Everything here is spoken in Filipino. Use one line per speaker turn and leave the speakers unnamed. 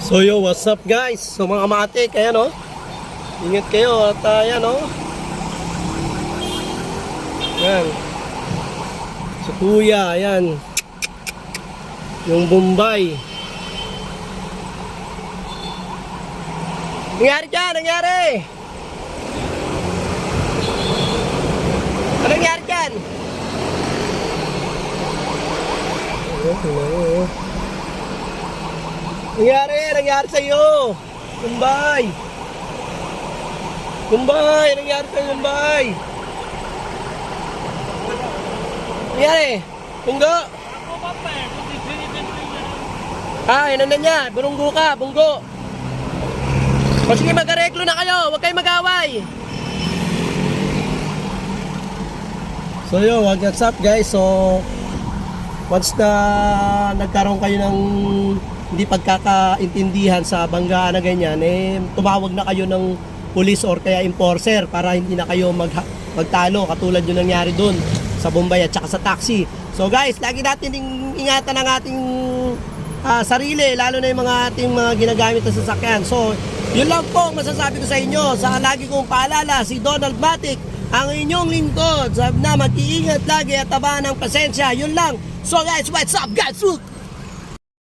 So yo, what's up guys? So mga matik, ayan o. Ingat kayo at ayan o. Ayan. So kuya, ayan. Yung Bombay. Nangyari dyan, nangyari. Ano nangyari dyan? Nangyari sa'yo. Bombay. Bombay, nangyari sa'yo, Bombay. Nangyari? Bunggo. Ano na niya? Burunggo ka, bunggo. O sige, mag-areklo na kayo. Huwag kayong mag-away. So yo, what's up guys? So once na nagkaroon kayo ng hindi pagkakaintindihan sa banggaan na ganyan, tumawag na kayo ng police or kaya enforcer para hindi na kayo magtalo katulad yung nangyari dun sa Bombay at saka sa taxi. So guys, lagi natin ingatan ang ating sarili, lalo na yung ating mga ginagamit na sasakyan. So yun lang po ang masasabi ko sa inyo. Sa lagi kong paalala, si Donald Matic, ang inyong lingkod, na mag-iingat lagi at taba ng pasensya. Yun lang. So guys, what's up guys?